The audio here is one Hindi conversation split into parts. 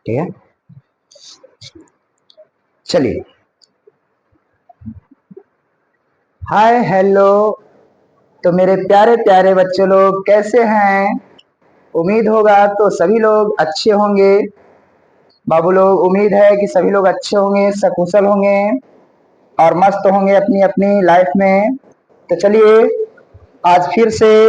ठीक है, चलिए। हाय हेलो, तो मेरे प्यारे प्यारे बच्चे लोग कैसे हैं? उम्मीद होगा तो सभी लोग अच्छे होंगे। बाबू लोग, उम्मीद है कि सभी लोग अच्छे होंगे, सकुशल होंगे और मस्त होंगे अपनी अपनी लाइफ में। तो चलिए, आज फिर से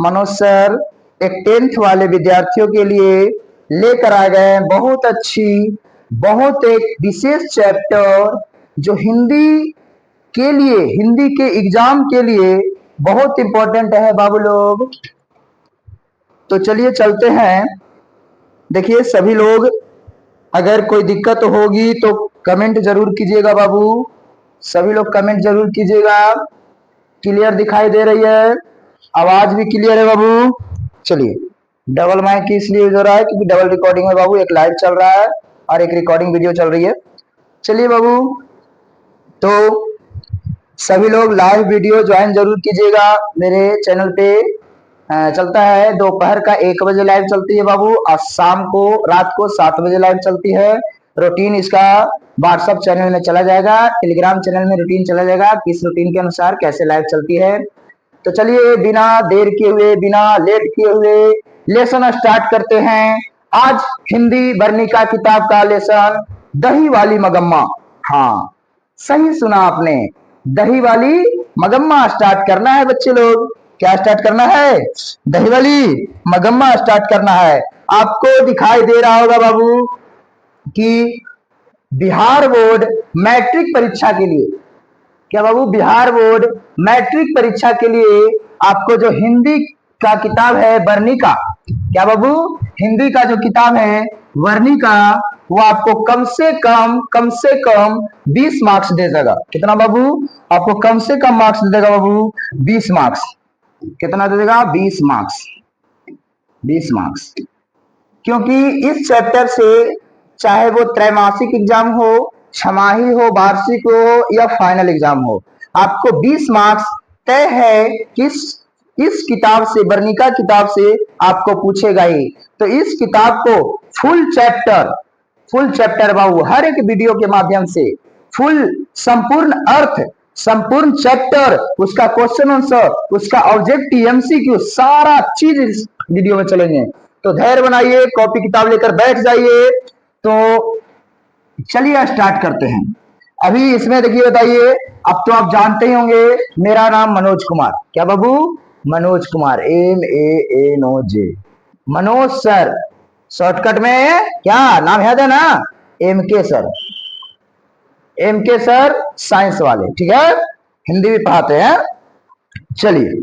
मनोज सर एक 10th वाले विद्यार्थियों के लिए लेकर आ गए बहुत अच्छी, बहुत एक विशेष चैप्टर जो हिंदी के लिए, हिंदी के एग्जाम के लिए बहुत इंपॉर्टेंट है बाबू लोग। तो चलिए चलते हैं। देखिए सभी लोग, अगर कोई दिक्कत होगी तो कमेंट जरूर कीजिएगा बाबू, सभी लोग कमेंट जरूर कीजिएगा। क्लियर दिखाई दे रही है? आवाज भी क्लियर है बाबू? चलिए, डबल माइक इसलिए यूज हो रहा है क्योंकि डबल रिकॉर्डिंग है बाबू, एक लाइव चल रहा है और एक रिकॉर्डिंग वीडियो चल रही है। चलिए बाबू, तो सभी लोग लाइव वीडियो ज्वाइन जरूर कीजिएगा मेरे चैनल पे। चलता है दोपहर का 1 बजे लाइव चलती है बाबू, और शाम को रात को 7 बजे लाइव चलती है। रूटीन इसका व्हाट्सएप चैनल में चला जाएगा, टेलीग्राम चैनल में रूटीन चला जाएगा, किस रूटीन के अनुसार कैसे लाइव चलती है। तो चलिए बिना देर किए हुए, बिना लेट किए हुए लेसन स्टार्ट करते हैं। आज हिंदी वर्णिका किताब का लेसन दही वाली मगम्मा। हाँ, सही सुना आपने, दही वाली मगम्मा स्टार्ट करना है बच्चे लोग। क्या स्टार्ट करना है? दही वाली मगम्मा स्टार्ट करना है। आपको दिखाई दे रहा होगा बाबू कि बिहार बोर्ड मैट्रिक परीक्षा के लिए, क्या बाबू, बिहार बोर्ड मैट्रिक परीक्षा के लिए आपको जो हिंदी का किताब है वर्णिका, क्या बाबू, हिंदी का जो किताब है वर्णिका, वो आपको कम से कम 20 मार्क्स दे देगा। कितना बाबू? आपको कम से कम मार्क्स दे देगा बाबू, 20 मार्क्स। कितना दे देगा? 20 मार्क्स। 20 मार्क्स, क्योंकि इस चैप्टर से चाहे वो त्रैमासिक एग्जाम हो, छमाही हो, वार्षिक हो या फाइनल एग्जाम हो, आपको 20 मार्क्स तय है कि इस किताब से, वर्णिका किताब से आपको पूछेगा ही। तो इस किताब को फुल चैप्टर बाबू, हर एक वीडियो के माध्यम से फुल, संपूर्ण अर्थ, संपूर्ण चैप्टर, उसका क्वेश्चन आंसर, उसका ऑब्जेक्टिव, एमसीक्यू, सारा चीज इस वीडियो में चलेंगे। तो धैर्य बनाइए, कॉपी किताब लेकर बैठ जाइए। तो चलिए स्टार्ट करते हैं। अभी इसमें देखिए, बताइए, अब तो आप जानते ही होंगे मेरा नाम मनोज कुमार। क्या बाबू? Manoj Kumar, MANOJ, Manoj sir. Shortcut में क्या नाम याद है ना? MK sir. MK sir science वाले, ठीक है, हिंदी भी पढ़ाते हैं। चलिए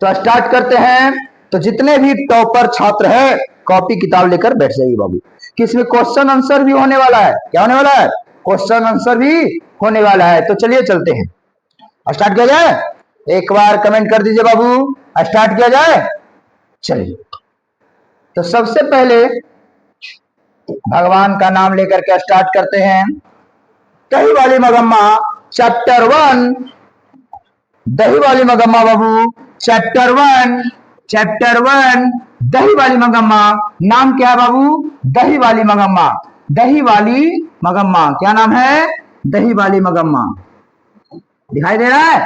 तो स्टार्ट करते हैं। तो जितने भी टॉपर छात्र हैं कॉपी किताब लेकर बैठ जाइए बाबू, कि इसमें क्वेश्चन आंसर भी होने वाला है। क्या होने वाला है? क्वेश्चन आंसर भी होने वाला है। तो चलिए चलते हैं, स्टार्ट किया जाए। एक बार कमेंट कर दीजिए बाबू, स्टार्ट किया जाए। चलिए, तो सबसे पहले भगवान का नाम लेकर के स्टार्ट करते हैं। दही वाली मगम्मा चैप्टर 1, दही वाली मगम्मा बाबू चैप्टर 1, चैप्टर 1 दही वाली मगम्मा। नाम क्या है बाबू? दही वाली मगम्मा। दही वाली मगम्मा, क्या नाम है? दही वाली मगम्मा। दिखाई दे रहा है?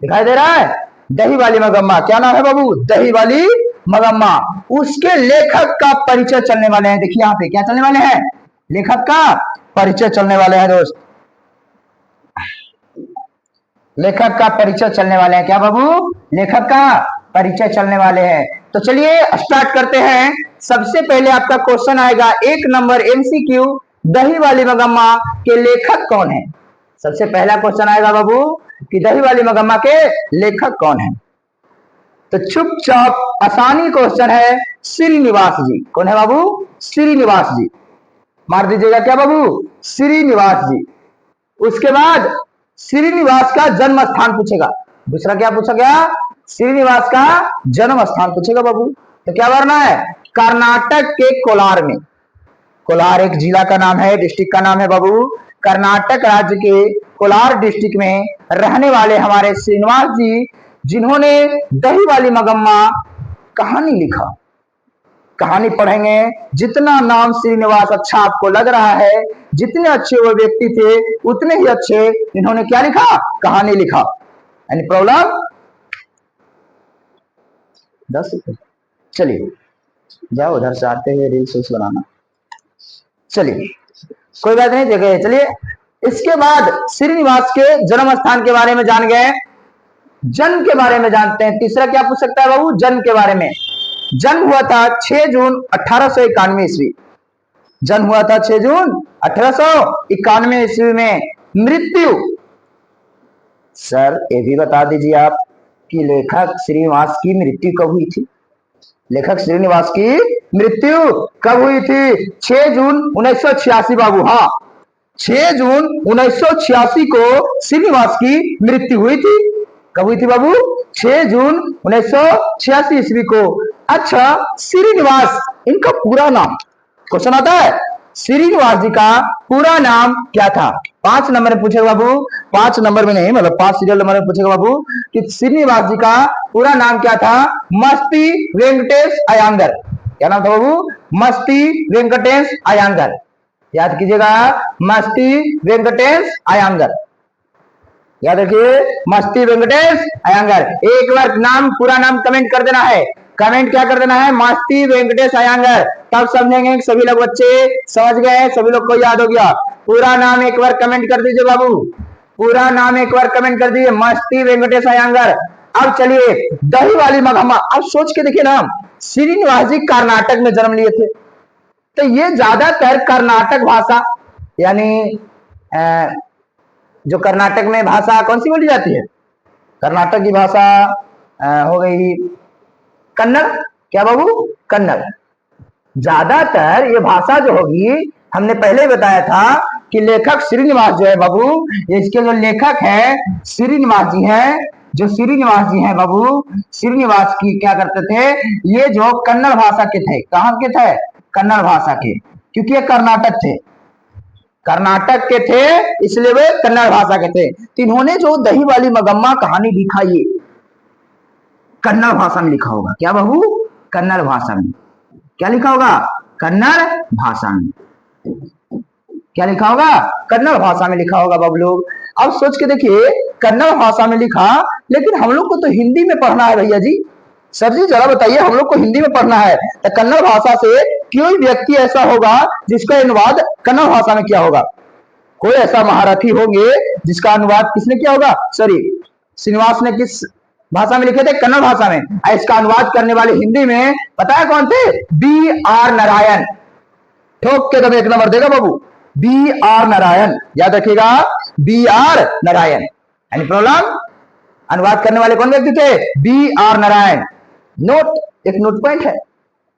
दिखाई दे रहा है? दही वाली मगम्मा, क्या नाम है बाबू? दही वाली मगम्मा। उसके लेखक का परिचय चलने वाले हैं। देखिए यहाँ पे क्या चलने वाले हैं? लेखक का परिचय चलने वाले हैं दोस्त, लेखक का परिचय चलने वाले हैं। क्या बाबू? लेखक का परिचय चलने वाले हैं। तो चलिए स्टार्ट करते हैं। सबसे पहले आपका क्वेश्चन आएगा 1 नंबर MCQ, दही वाली मगम्मा के लेखक कौन है? सबसे पहला क्वेश्चन आएगा बाबू कि दही वाली मगम्मा के लेखक कौन है। तो चुपचाप आसानी क्वेश्चन है, श्रीनिवास जी। कौन है बाबू? श्रीनिवास जी। मार दीजिएगा क्या बाबू? श्रीनिवास जी। उसके बाद श्रीनिवास का जन्म स्थान पूछेगा। दूसरा क्या पूछा गया? श्रीनिवास का जन्म स्थान पूछेगा बाबू। तो क्या भरना है? कर्नाटक के कोलार में, कोलार एक जिला का नाम है, डिस्ट्रिक्ट का नाम है बाबू। कर्नाटक राज्य के कोलार डिस्ट्रिक्ट में रहने वाले हमारे श्रीनिवास जी, जिन्होंने दही वाली मगम्मा कहानी लिखा, कहानी पढ़ेंगे। जितना नाम श्रीनिवास अच्छा आपको लग रहा है, जितने अच्छे वो व्यक्ति थे उतने ही अच्छे इन्होंने क्या लिखा, कहानी लिखा। Any problem? 10 चलिए जाओ, उधर से आते हुए रील्स बनाना। चलिए कोई बात नहीं, जगह। चलिए इसके बाद श्रीनिवास के जन्म स्थान के बारे में जान गए, जन्म के बारे में जानते हैं। तीसरा क्या पूछ सकता है बाबू, जन्म के बारे में। जन्म हुआ था 6 जून 1891 ईस्वी। जन्म हुआ था 6 जून 1891 ईस्वी में। मृत्यु, सर ये भी बता दीजिए आप कि लेखक श्रीनिवास की मृत्यु कब हुई थी। लेखक श्रीनिवास की मृत्यु कब हुई थी? 6 जून 1986 बाबू। हाँ, 6 जून 1986 को श्रीनिवास की मृत्यु हुई थी। कब हुई थी बाबू? 6 जून 1986 ईस्वी को। अच्छा, श्रीनिवास इनका पूरा नाम क्वेश्चन आता है, श्रीनिवास जी का पूरा नाम क्या था? 5 नंबर में पूछेगा बाबू, 5 नंबर में नहीं, मतलब 5 सीरियल नंबर में पूछेगा बाबू कि श्रीनिवास जी का पूरा नाम क्या था? मस्ती वेंकटेश अयंगर। क्या नाम था बाबू? मस्ती वेंकटेश अयंगर। याद कीजिएगा, मस्ती वेंकटेश अयंगर। याद रखिए, मस्ती वेंकटेश अयंगर। एक बार नाम, पूरा नाम कमेंट कर देना है। कमेंट क्या कर देना है? मस्ती वेंकटेश अयंगर। तब समझेंगे सभी लोग, बच्चे समझ गए, सभी लोग को याद हो गया। पूरा नाम एक बार कमेंट कर दीजिए बाबू, पूरा नाम एक बार कमेंट कर दीजिए, मस्ती वेंकटेश अयंगर। अब चलिए दही वाली मगहमा। अब सोच के देखिए ना, श्रीनिवास जी कर्नाटक में जन्म लिए थे, तो ये ज्यादातर कर्नाटक भाषा, यानी जो कर्नाटक में भाषा कौन सी बोली जाती है? कर्नाटक की भाषा हो गई कन्नड़। क्या बाबू? कन्नड़। ज्यादातर ये भाषा जो होगी, हमने पहले बताया था कि लेखक श्रीनिवास जो है बाबू, इसके जो लेखक है श्रीनिवास जी हैं, जो श्रीनिवास जी हैं बाबू, श्रीनिवास की क्या करते थे, ये जो कन्नड़ भाषा के थे। कहाँ के थे? कन्नड़ भाषा के, क्योंकि ये कर्नाटक थे, कर्नाटक के थे, इसलिए वे कन्नड़ भाषा के थे। तो इन्होंने जो दही वाली मगम्मा कहानी लिखा, ये कन्नड़ भाषा में लिखा होगा। क्या बाबू? कन्नड़ भाषा में। क्या लिखा होगा? कन्नड़ भाषा में। क्या लिखा होगा? कन्नड़ भाषा में लिखा होगा बाबू लोग। अब सोच के देखिए, कन्नड़ भाषा में लिखा, लेकिन हम लोग को तो हिंदी में पढ़ना है भैया जी। सर जी जरा बताइए, हम लोग को हिंदी में पढ़ना है, तो कन्नड़ भाषा से कोई व्यक्ति ऐसा होगा जिसका अनुवाद कन्नड़ भाषा में किया होगा। कोई ऐसा महारथी होंगे जिसका अनुवाद किसने किया होगा? सॉरी, श्रीनिवास ने किस भाषा में लिखे थे? कन्नड़ भाषा में। इसका अनुवाद करने वाले हिंदी में पता है कौन थे? B.R. नारायण। ठोक के दम 1 नंबर देगा बाबू, B.R. नारायण। याद रखिएगा, B.R. नारायण। Any problem? अनुवाद करने वाले कौन व्यक्ति थे? B.R. नारायण। नोट, एक नोट पॉइंट है,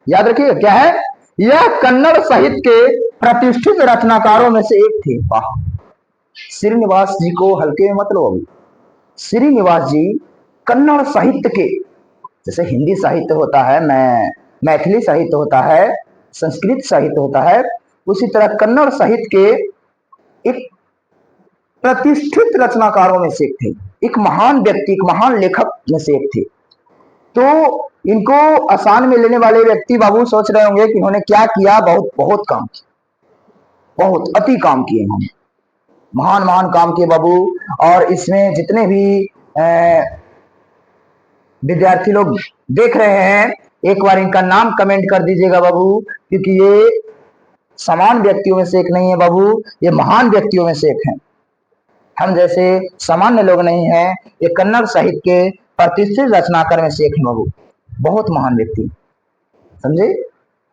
याद रखिएगा। क्या है? यह कन्नड़ साहित्य के प्रतिष्ठित रचनाकारों में से एक थे। वाह, श्रीनिवास जी को हल्के में मत लो। श्रीनिवास जी कन्नड़ साहित्य के, जैसे हिंदी साहित्य होता है, मैथिली साहित्य होता है, संस्कृत साहित्य होता है, उसी तरह कन्नड़ साहित्य के एक प्रतिष्ठित रचनाकारों में से एक थे, एक महान व्यक्ति, एक महान लेखक में से एक थे। तो इनको आसान में लेने वाले व्यक्ति बाबू सोच रहे होंगे कि इन्होंने क्या किया? बहुत बहुत काम किया, बहुत अति काम किए इन्होंने, महान महान काम किए बाबू। और इसमें जितने भी विद्यार्थी लोग देख रहे हैं, एक बार इनका नाम कमेंट कर दीजिएगा बाबू, क्योंकि ये समान व्यक्तियों में से एक नहीं है बाबू, ये महान व्यक्तियों में से एक है। हम जैसे सामान्य लोग नहीं हैं, ये कन्नड़ साहित्य के प्रतिष्ठित रचनाकार में से एक है बाबू, बहुत महान व्यक्ति, समझे?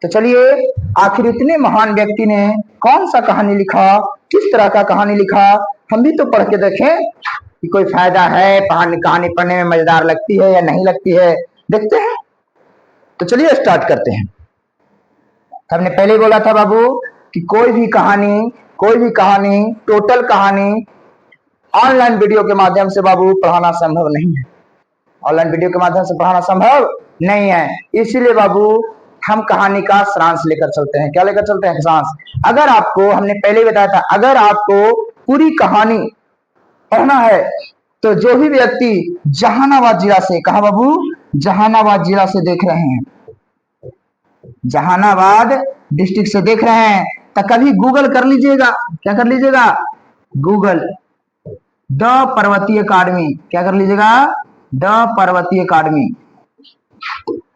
तो चलिए, आखिर इतने महान व्यक्ति ने कौन सा कहानी लिखा, किस तरह का कहानी लिखा, हम भी तो पढ़ के देखें कि कोई फायदा है, कहानी पढ़ने में मजेदार लगती है या नहीं लगती है, देखते हैं। तो चलिए स्टार्ट करते हैं। हमने पहले बोला था बाबू कि कोई भी कहानी टोटल कहानी ऑनलाइन वीडियो के माध्यम से बाबू पढ़ाना संभव नहीं है। ऑनलाइन वीडियो के माध्यम से पढ़ाना संभव नहीं है, इसीलिए बाबू हम कहानी का सारांश लेकर चलते हैं। क्या लेकर चलते हैं? सारांश। अगर आपको, हमने पहले बताया था, अगर आपको पूरी कहानी पढ़ना है तो जो भी व्यक्ति जहानाबाद जिला से, कहा बाबू? जहानाबाद जिला से देख रहे हैं, जहानाबाद डिस्ट्रिक्ट से देख रहे हैं तो कभी गूगल कर लीजिएगा। क्या कर लीजिएगा? गूगल द पर्वतीय अकादमी। क्या कर लीजिएगा? द पर्वतीय अकादमी।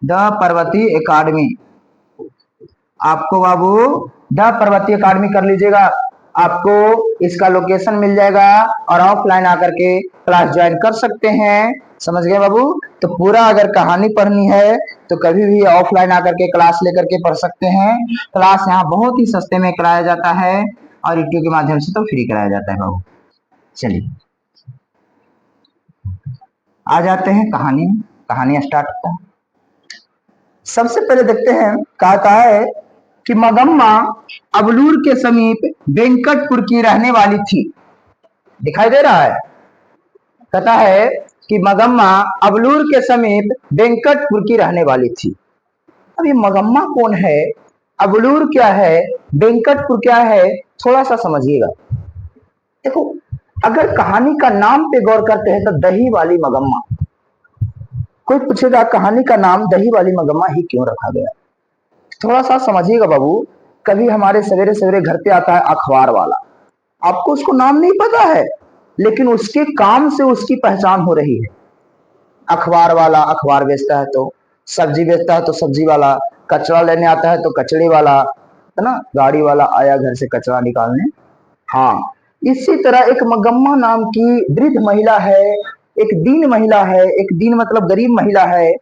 द पर्वतीय अकादमी। आपको बाबू द पर्वतीय अकादमी कर लीजिएगा, आपको इसका लोकेशन मिल जाएगा और ऑफलाइन आकर के क्लास ज्वाइन कर सकते हैं। समझ गए बाबू? तो पूरा अगर कहानी पढ़नी है तो कभी भी ऑफलाइन आकर के क्लास लेकर के पढ़ सकते हैं। क्लास यहाँ बहुत ही सस्ते में कराया जाता है और यूट्यूब के माध्यम से तो फ्री कराया जाता है बाबू। चलिए आ जाते हैं कहानी में। कहानी स्टार्ट होता है। सबसे पहले देखते हैं कहा है कि मगम्मा अबलूर के समीप वेंकटपुर की रहने वाली थी। दिखाई दे रहा है? कहता है कि मगम्मा अबलूर के समीप वेंकटपुर की रहने वाली थी। अब ये मगम्मा कौन है, अबलूर क्या है, वेंकटपुर क्या है, थोड़ा सा समझिएगा। देखो, अगर कहानी का नाम पे गौर करते हैं तो दही वाली मगम्मा। कोई पूछेगा कहानी का नाम दही वाली मगम्मा ही क्यों रखा गया? थोड़ा सा समझिएगा बाबू। कभी हमारे सवेरे सवेरे घर पे आता है अखबार वाला, आपको उसको नाम नहीं पता है, लेकिन उसके काम से उसकी पहचान हो रही है। अखबार वाला अखबार बेचता है, तो सब्जी बेचता है तो सब्जी वाला, कचरा लेने आता है तो कचड़े वाला, है ना, गाड़ी वाला आया घर से कचरा निकालने। हाँ, इसी तरह एक मगम्मा नाम की वृद्ध महिला है, एक दीन महिला है। एक दीन मतलब गरीब महिला है,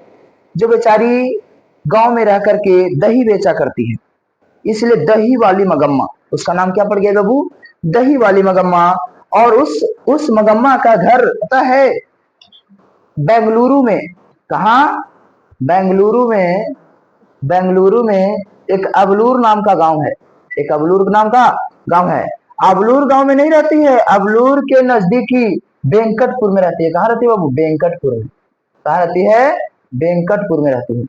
जो बेचारी गांव में रह करके दही बेचा करती है, इसलिए दही वाली मगम्मा। उसका नाम क्या पड़ गया बाबू? दही वाली मगम्मा। और उस मगम्मा का घर पता है? बेंगलुरु में। कहा? बेंगलुरु में। बेंगलुरु में एक अबलूर नाम का गांव है। एक अबलूर नाम का गांव है। अबलूर गांव में नहीं रहती है, अबलूर के नजदीकी वेंकटपुर में रहती है। कहाँ रहती है बाबू? वेंकटपुर में। कहाँ रहती है? वेंकटपुर में रहती है।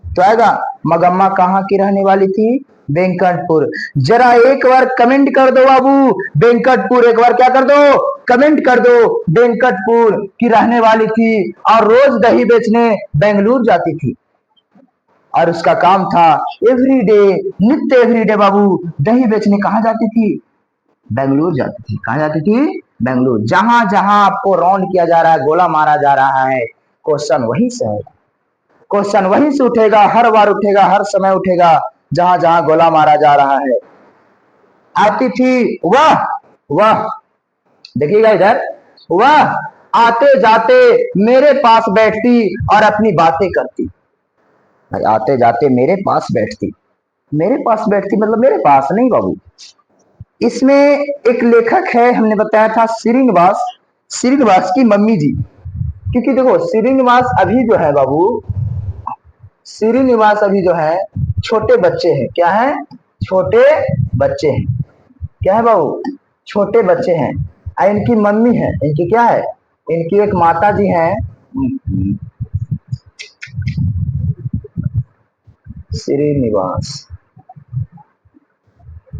तो आएगा मगम्मा कहाँ की रहने वाली थी? वेंकटपुर। जरा एक बार कमेंट कर दो बाबू, वेंकटपुर। एक बार क्या कर दो? कमेंट कर दो। वेंकटपुर की रहने वाली थी और रोज दही बेचने बेंगलुरु जाती थी। और उसका काम था एवरीडे, नित्य एवरीडे बाबू दही बेचने कहाँ जाती थी? बेंगलुरु जाती थी। कहाँ जाती थी? बेंगलुरु। जहां जहां आपको राउंड किया जा रहा है, गोला मारा जा रहा है, क्वेश्चन वहीं से है। क्वेश्चन वहीं से उठेगा, हर बार उठेगा, हर समय उठेगा, जहां जहां गोला मारा जा रहा है। आती थी वह वह देखिएगा इधर, वह आते जाते मेरे पास बैठती और अपनी बातें करती। भाई, आते जाते मेरे पास बैठती, मेरे पास बैठती मतलब मेरे पास नहीं बाबू। इसमें एक लेखक है, हमने बताया था श्रीनिवास। श्रीनिवास की मम्मी जी। क्योंकि देखो श्रीनिवास अभी जो है बाबू, श्रीनिवास अभी जो है छोटे बच्चे हैं। क्या है? छोटे बच्चे हैं। क्या है बाबू? छोटे बच्चे हैं। इनकी मम्मी है, इनकी क्या है? इनकी एक माता जी हैं, श्रीनिवास।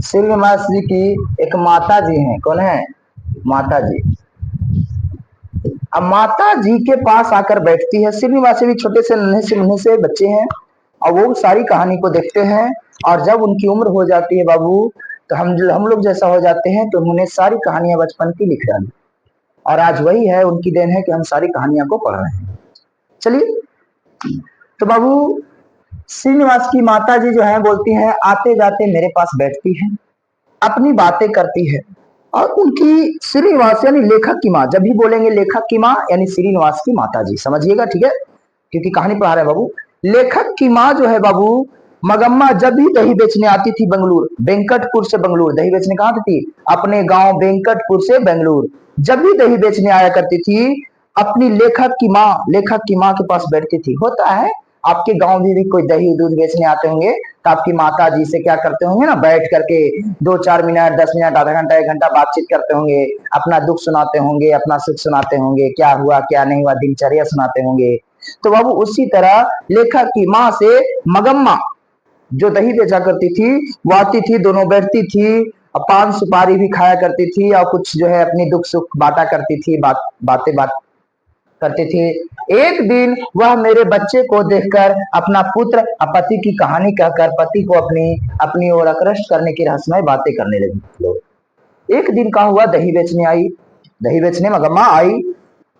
श्रीनिवास जी की एक माता जी हैं। कौन है? माता जी। अब माता जी के पास आकर बैठती है। श्रीनिवास भी छोटे से नन्हे से बच्चे हैं और वो सारी कहानी को देखते हैं। और जब उनकी उम्र हो जाती है बाबू, तो हम लोग जैसा हो जाते हैं, तो उन्होंने सारी कहानियां बचपन की लिख डाली। और आज वही है, उनकी देन है कि हम सारी कहानियां को पढ़ रहे हैं। चलिए, तो बाबू श्रीनिवास की माता जी जो है बोलती हैं, आते जाते मेरे पास बैठती है, अपनी बातें करती है। और उनकी श्रीनिवास यानी लेखक की माँ, जब भी बोलेंगे लेखक की माँ यानी श्रीनिवास की माता जी, समझिएगा, ठीक है? क्योंकि कहानी पढ़ा रहे हैं बाबू। लेखक की माँ जो है बाबू, मगम्मा जब भी दही बेचने आती थी बेंगलुरु, वेंकटपुर से बेंगलुरु, दही बेचने कहाँ आती थी? अपने गांव वेंकटपुर से बेंगलुरु। जब भी दही बेचने आया करती थी, अपनी लेखक की माँ के पास बैठती थी। होता है आपके गांव में भी कोई दही दूध बेचने आते होंगे, तो आपकी माता जी से क्या करते होंगे ना, बैठ करके 2-4 मिनट, 10 मिनट, आधा घंटा, 1 घंटा बातचीत करते होंगे, अपना दुख सुनाते होंगे, अपना सुख सुनाते होंगे, क्या हुआ क्या नहीं हुआ, दिनचर्या सुनाते होंगे। तो बाबू उसी तरह लेखक की माँ से मगम्मा जो दही बेचा करती थी, वो आती थी, दोनों बैठती थी, पान सुपारी भी खाया करती थी और कुछ जो है अपनी दुख सुख बांटा करती थी। बातें करते थे। एक दिन वह मेरे बच्चे को देखकर अपना पुत्र पति की कहानी कहकर पति को अपनी अपनी ओर आकृष्ट करने की रहस्यमय बातें करने लगी। लोग एक दिन का हुआ, दही बेचने आई, दही बेचने मगम्मा आई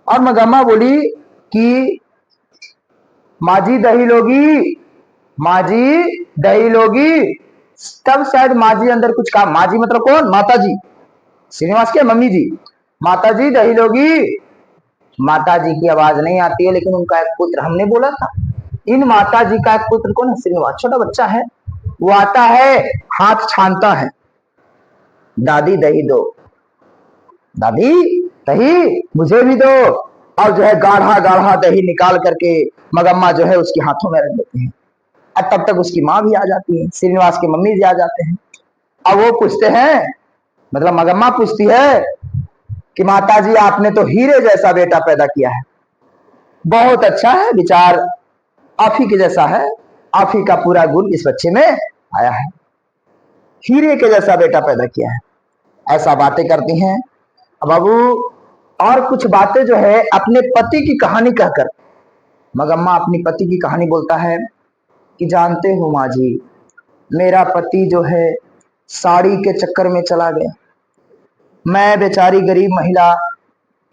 और मगम्मा बोली कि माँ जी दही लोगी, माँ जी दही लोगी। तब शायद माँ जी अंदर कुछ काम, माँ जी मतलब कौन, माता जी, श्रीनिवास के मम्मी जी। माता जी दही लोगी। माता जी की आवाज नहीं आती है, लेकिन उनका एक पुत्र, हमने बोला था इन माता जी का एक पुत्र कौन है, श्रीनिवास, छोटा बच्चा है, वो आता है, हाथ छानता है, दादी दही दो, दादी दही मुझे भी दो। और जो है गाढ़ा गाढ़ा दही निकाल करके मगम्मा जो है उसके हाथों में रख देते हैं। और तब तक उसकी माँ भी आ जाती है, श्रीनिवास के मम्मी जी आ जाते हैं। अब वो पूछते हैं, मतलब मगम्मा पूछती है कि माता जी आपने तो हीरे जैसा बेटा पैदा किया है, बहुत अच्छा है, विचार आप ही के जैसा है, आप ही का पूरा गुण इस बच्चे में आया है, हीरे के जैसा बेटा पैदा किया है। ऐसा बातें करती हैं। अब बाबू और कुछ बातें जो है अपने पति की कहानी कहकर मगम्मा अपनी पति की कहानी बोलता है कि जानते हो माँ जी, मेरा पति जो है साड़ी के चक्कर में चला गया, मैं बेचारी गरीब महिला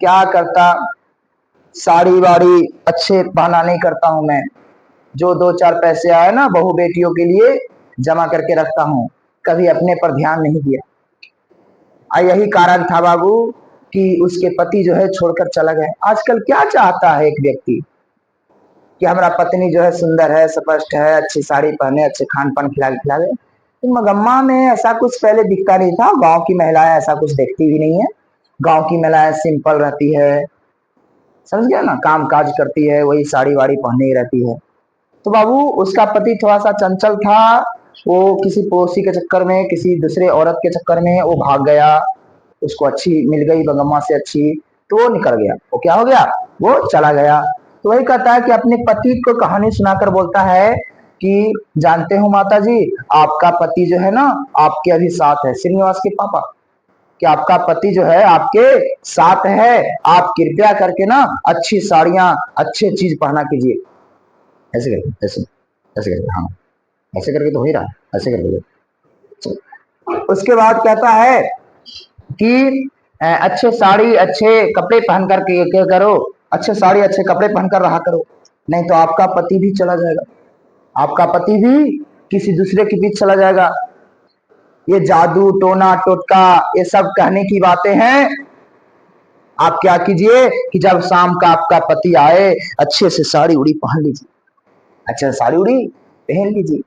क्या करता, साड़ी वाड़ी अच्छे पहना नहीं करता हूं मैं, जो दो चार पैसे आए ना बहू बेटियों के लिए जमा करके रखता हूं, कभी अपने पर ध्यान नहीं दिया। यही कारण था बाबू कि उसके पति जो है छोड़कर चला गया। आजकल क्या चाहता है एक व्यक्ति कि हमारा पत्नी जो है सुंदर है, स्पष्ट है, अच्छी साड़ी पहने, अच्छे खान पान खिलावे। तो मगम्मा में ऐसा कुछ पहले दिखता नहीं था, गांव की महिलाएं ऐसा कुछ देखती भी नहीं है, गांव की महिलाएं सिंपल रहती है, समझ गया ना, काम काज करती है, वही साड़ी वाड़ी पहने ही रहती है। तो बाबू उसका पति थोड़ा सा चंचल था, वो किसी पड़ोसी के चक्कर में, किसी दूसरे औरत के चक्कर में वो भाग गया, उसको अच्छी मिल गई बंगम्मा से अच्छी, तो वो निकल गया, वो क्या हो गया, वो चला गया। तो वही कहता है कि अपने पति को कहानी सुनाकर बोलता है कि जानते हो माता जी, आपका पति जो है ना आपके अभी साथ है, श्रीनिवास के पापा, कि आपका पति जो है आपके साथ है, आप कृपया करके ना अच्छी साड़ियां अच्छे चीज पहना कीजिए। ऐसे करके, ऐसे ऐसे करके, हाँ ऐसे करके तो हो ही रहा है, ऐसे करके। उसके बाद कहता है कि अच्छे साड़ी अच्छे कपड़े पहन कर के क्या करो, अच्छे साड़ी अच्छे कपड़े पहनकर रहा करो, नहीं तो आपका पति भी चला जाएगा, आपका पति भी किसी दूसरे के बीच चला जाएगा। ये जादू टोना टोटका ये सब कहने की बातें हैं। आप क्या कीजिए कि जब शाम का आपका पति आए, अच्छे से साड़ी उड़ी पहन लीजिए, अच्छा साड़ी उड़ी पहन लीजिए,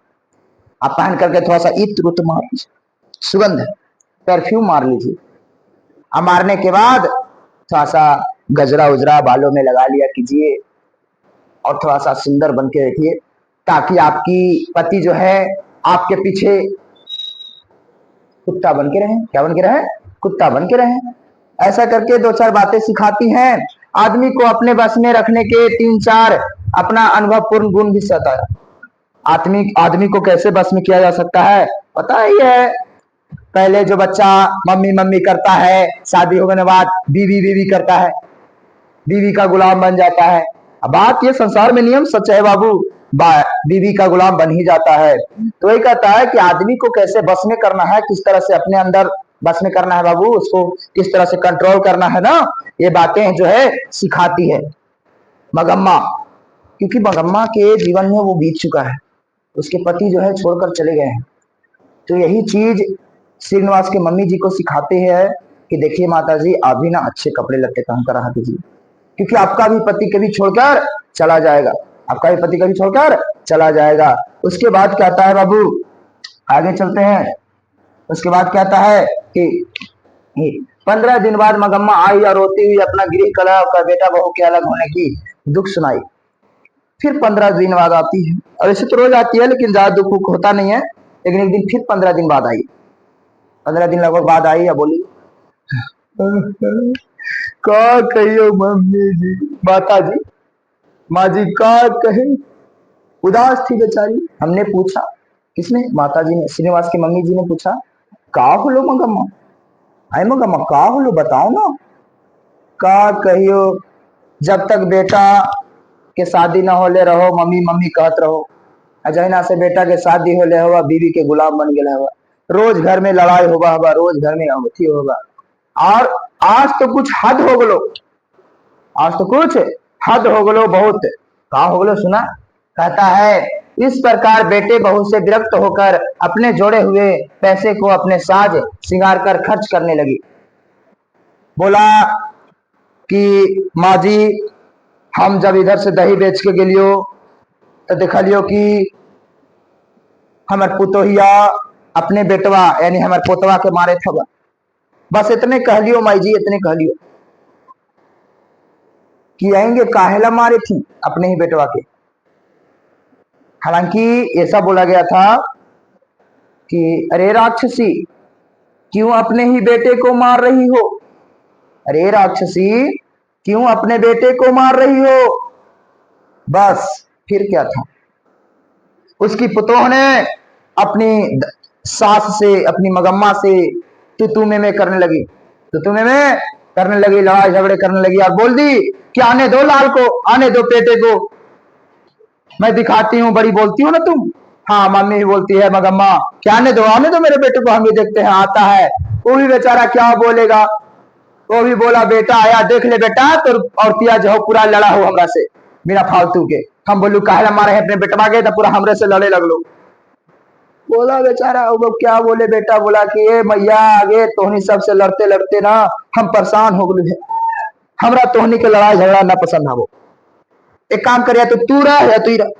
आप पहन करके थोड़ा सा इत्र उत्र मार लीजिए, सुगंध परफ्यूम मार लीजिए। अब मारने के बाद थोड़ा सा गजरा उजरा बालों में लगा लिया कीजिए और थोड़ा सा सुंदर बन के रखिए, ताकि आपकी पति जो है आपके पीछे कुत्ता बन के रहे। क्या बन के रहे, कुत्ता बन के रहे। ऐसा करके दो चार बातें सिखाती हैं। आदमी को अपने बस में रखने के तीन चार अपना अनुभवपूर्ण गुण भी बताया। आदमी आदमी को कैसे बस में किया जा सकता है पता ही है। पहले जो बच्चा मम्मी मम्मी करता है, शादी होने के बाद बीवी बीवी करता है, बीवी का गुलाम बन जाता है। अब बात ये संसार में नियम सच है बाबू, बीवी का गुलाम बन ही जाता है। तो वही कहता है कि आदमी को कैसे बस में करना है, किस तरह से अपने अंदर बस में करना है बाबू, उसको किस तरह से कंट्रोल करना है ना, ये बातें जो है सिखाती है मगम्मा। क्योंकि मगम्मा के जीवन में वो बीत चुका है, उसके पति जो है छोड़कर चले गए हैं। तो यही चीज श्रीनिवास के मम्मी जी को सिखाते हैं कि देखिए माता जी, आप भी ना अच्छे कपड़े लत्ते पहन कर रहा कीजिए, क्योंकि आपका भी पति कभी छोड़कर चला जाएगा, आपका भी पति कभी छोड़कर चला जाएगा। उसके बाद कहता है बाबू, आगे चलते हैं। उसके बाद कहता है कि 15 दिन बाद मगम्मा आई और रोती हुई अपना गृह कलह का बेटा बहू के अलग होने की दुख सुनाई। फिर 15 दिन बाद आती है, और ऐसे तो रोज आती है लेकिन ज्यादा दुख होता नहीं है, लेकिन एक दिन फिर 15 दिन बाद आई, 15 दिन लगभग बाद आई या बोली का कहियो मम्मी जी, माता जी, माँ जी का कहे, उदास थी बेचारी। हमने पूछा, किसने, माता जी ने, श्रीनिवास की मम्मी जी ने पूछा, का होलो मगम्मा, आए मगम्मा का होलो बताओ ना, का कहियो जब तक बेटा के शादी न होले रहो मम्मी मम्मी कहत रहो, अजैना से बेटा के शादी होले हवा बीवी के गुलाम बन गए हवा, रोज घर में लड़ाई होगा हवा, रोज घर में अवथी होगा। और आज तो कुछ हद हो गलो, आज तो कुछ हद हो गलो, बहुत कहा हो गलो सुना। कहता है इस प्रकार बेटे बहू से विरक्त होकर अपने जोड़े हुए पैसे को अपने साज सिंगार कर खर्च करने लगी। बोला कि माँ जी हम जब इधर से दही बेच के गेलियो तो देखलियो कि हमार पुतोहिया अपने बेटवा यानी हमार पोतवा के मारे थवा। बस इतने कह लियो माई जी, इतने कह लियो कि आएंगे काहेला मारे थी अपने ही बेटवा के। हालांकि ऐसा बोला गया था कि अरे राक्षसी क्यों अपने ही बेटे को मार रही हो, अरे राक्षसी क्यों अपने बेटे को मार रही हो। बस फिर क्या था, उसकी पुतोह ने अपनी सास से अपनी मगम्मा से तू में करने लगी, तू में करने लगी, लड़ाई झगड़े करने लगी और बोल दी कि आने दो लाल को, आने दो बेटे को, मैं दिखाती हूँ, बड़ी बोलती हूँ ना तुम। हाँ मम्मी ही बोलती है मगम्मा क्या आने दो मेरे बेटे को, हम भी देखते हैं आता है। वो भी बेचारा क्या बोलेगा, वो भी बोला बेटा आया देख ले बेटा, तो और पिया जो पूरा लड़ा हो हमरा से बिना फालतू के। हम बोलू काहे मारे अपने बेटवा के, तो पूरा हमरे से लड़े लगलो। बोला बेचारा वो क्या बोले बेटा, बोला कि ए मैया आगे तोहनी सबसे लड़ते लड़ते ना हम परेशान हो गए, हमरा तोहनी के लड़ाई झगड़ा ना पसंद आवो। एक काम करिया तो तू रह या तू ही रह,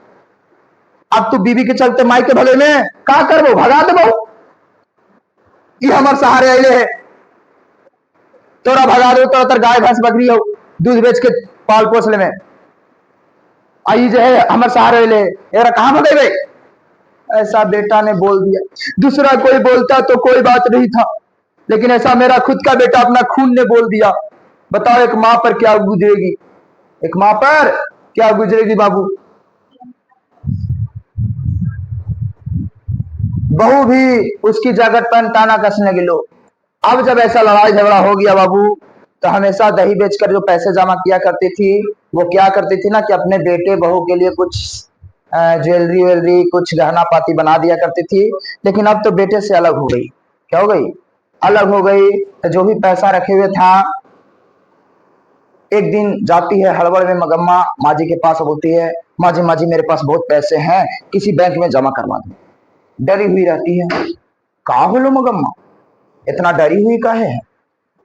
अब तू बीबी के चलते माई के भले में का करबो, भगा देबो, ये हमार सहारे आइले है, तोरा भगा दो तो तर गाय भैंस बकरी हो दूध बेच के पाल पोस ले में, आई जो है हमारे सहारे ले एरा कहां भगे गए। ऐसा बेटा ने बोल दिया। दूसरा कोई बोलता तो कोई बात नहीं था, लेकिन ऐसा मेरा खुद का बेटा अपना खून ने बोल दिया। बताओ एक मां पर क्या गुजरेगी, एक मां पर क्या गुजरेगी बाबू। बहू भी उसकी जगत पर ताना कसने गिलो। अब जब ऐसा लड़ाई झगड़ा हो गया बाबू, तो हमेशा दही बेचकर जो पैसे जमा किया करती थी, वो क्या करती थी ना कि अपने बेटे बहू के लिए कुछ ज्वेलरी वेलरी कुछ गहना पाती बना दिया करती थी। लेकिन अब तो बेटे से अलग हो गई। क्या हो गई, अलग हो गई। तो जो भी पैसा रखे हुए था, एक दिन जाती है हड़बड़ में मगम्मा माँ जी के पास, बोलती है माँ जी मेरे पास बहुत पैसे हैं, किसी बैंक में जमा करवा दो। डरी हुई रहती है। कहा बोलो मगम्मा इतना डरी हुई का है।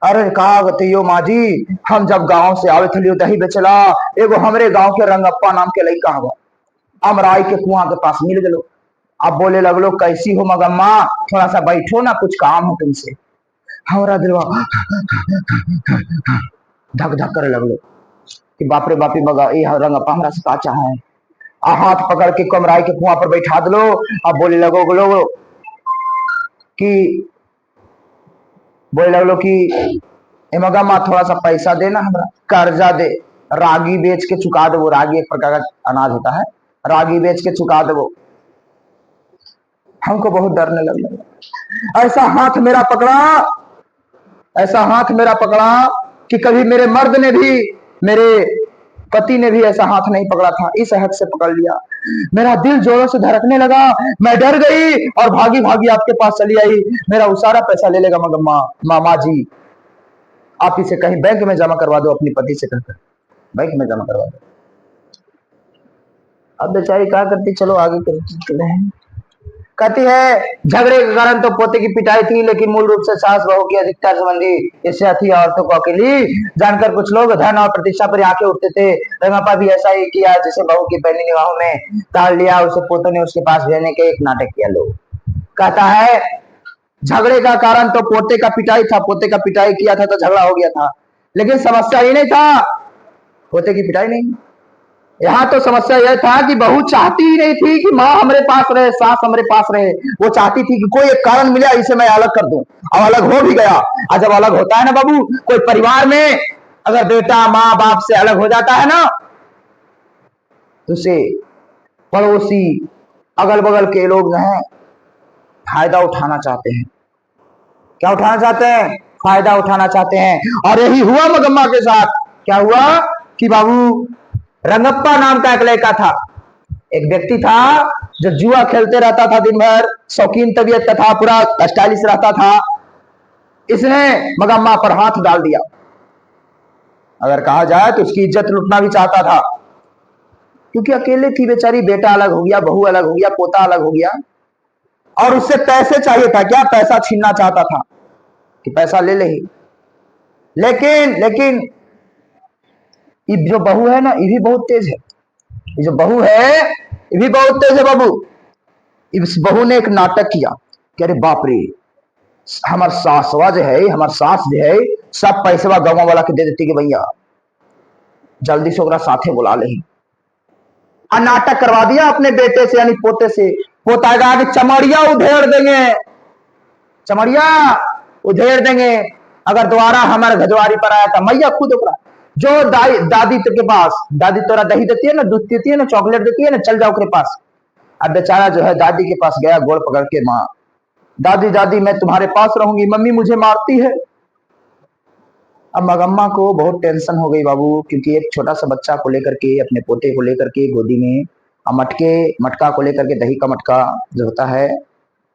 अरे कहा बतियो माँ जी, हम जब गांव से आवे थे दही बेचला, एगो हमरे गांव के रंगप्पा नाम के लड़का हवा, अमराई के कुआं के पास मिल गलो। अब बोले लगलो कैसी हो मगम्मा, थोड़ा सा बैठो ना, कुछ काम हो तुमसे। हमारा दिलवा धक धक करे लगलो कि बाप रे बापी मगा ये रंगप्पा हमरा से का चाहे। हाथ पकड़ के कमराई के कुआं पर बैठा दलो। अब बोले लगलो कि मगम्मा थोड़ा सा पैसा देना, हमरा कर्जा दे, रागी बेच के चुका दो। रागी एक प्रकार का अनाज होता है, रागी बेच के चुका दो। हमको बहुत डरने लगा। ऐसा हाथ मेरा पकड़ा, ऐसा हाथ मेरा पकड़ा कि कभी मेरे मर्द ने भी, मेरे पति ने भी ऐसा हाथ नहीं पकड़ा था, इस हद से पकड़ लिया। मेरा दिल जोरों से धड़कने लगा, मैं डर गई और भागी भागी आपके पास चली आई। मेरा वो सारा पैसा ले लेगा मगम्मा, मामा जी आप इसे कहीं बैंक में जमा करवा दो, अपनी पति से कहकर बैंक में जमा करवा दो। अब बेचारी क्या करती, चलो आगे चले हैं। कहती है झगड़े के कारण तो पोते की पिटाई थी, लेकिन मूल रूप से सास बहू की अधिकता संबंधी इससे थी। औरतों को अकेली जानकर कुछ लोग धन और प्रतिष्ठा पर आंखें उठते थे। रंगप्पा भी ऐसा ही किया, जिसे बहू की पहली निगाहों में टाल लिया, उसे पोतों ने उसके पास भेजने के एक नाटक किया। लोग कहता है झगड़े का कारण तो पोते का पिटाई था, पोते का पिटाई किया था तो झगड़ा हो गया था, लेकिन समस्या ही नहीं था पोते की पिटाई नहीं। यहाँ तो समस्या यह था कि बहू चाहती ही नहीं थी कि माँ हमारे पास रहे, सास हमारे पास रहे। वो चाहती थी कि कोई एक कारण मिला इसे मैं अलग कर दूं, और अलग हो भी गया। और जब अलग होता है ना बाबू, कोई परिवार में अगर बेटा माँ बाप से अलग हो जाता है ना, तो उसे पड़ोसी अगल बगल के लोग हैं फायदा उठाना चाहते हैं। क्या उठाना चाहते हैं, फायदा उठाना चाहते हैं। और यही हुआ मगम्मा के साथ। क्या हुआ कि बाबू रंगप्पा नाम का एक लड़का था, एक व्यक्ति था जो जुआ खेलते रहता था दिन भर, शौकीन तबीयत का था, पूरा स्टाइलिश रहता था। इसने मगम्मा पर हाथ डाल दिया। अगर कहा जाए तो उसकी इज्जत लूटना भी चाहता था, क्योंकि अकेले थी बेचारी, बेटा अलग हो गया, बहू अलग हो गया, पोता अलग हो गया, और उससे पैसे चाहिए था। क्या पैसा छीनना चाहता था कि पैसा ले ले ही। लेकिन लेकिन ये जो बहू है ना, ये भी बहुत तेज है। ये जो बहू है ये भी बहुत तेज है बाबू। इस बहू ने एक नाटक किया कि अरे बाप रे, हमार सासवा जो है, हमार सास जो है, सब पैसेवा गाँव वाला के दे देती कि भैया जल्दी से ओकरा साथे बुला ले। और नाटक करवा दिया अपने बेटे से, यानी पोते से। पोता कहा कि चमड़िया उधेड़ देंगे, चमड़िया उधेड़ देंगे अगर दोबारा हमारे घजवारी पर आया था। मैया खुद ओकरा जो दादी के पास, दादी तोरा दही देती है ना, दूध देती है ना, चॉकलेट देती है ना, चल जाओ के पास। अब बेचारा जो है दादी के पास गया, गोड़ पकड़ के, माँ दादी दादी मैं तुम्हारे पास रहूंगी, मम्मी मुझे मारती है। अब मगम्मा को बहुत टेंशन हो गई बाबू, क्योंकि एक छोटा सा बच्चा को लेकर के, अपने पोते को लेकर के गोदी में, मटका को लेकर के, दही का मटका जो होता है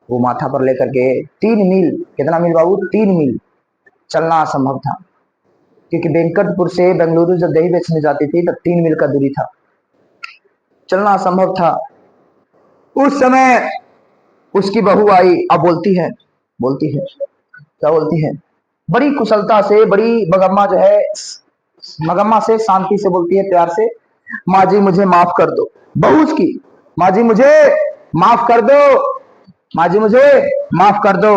वो माथा पर लेकर के 3 मील, कितना मील बाबू, 3 मील चलना असंभव था, क्योंकि वेंकटपुर से बेंगलुरु जब दही बेचने जाती थी तब 3 मील का दूरी था, चलना असंभव था। उस समय उसकी बहू आई। अब बोलती है क्या बोलती है, बड़ी कुशलता से, बड़ी मगम्मा जो है, मगम्मा से शांति से बोलती है, प्यार से, माँ जी मुझे माफ कर दो। बहू उसकी, माँ जी मुझे माफ कर दो, माँ जी मुझे माफ कर दो।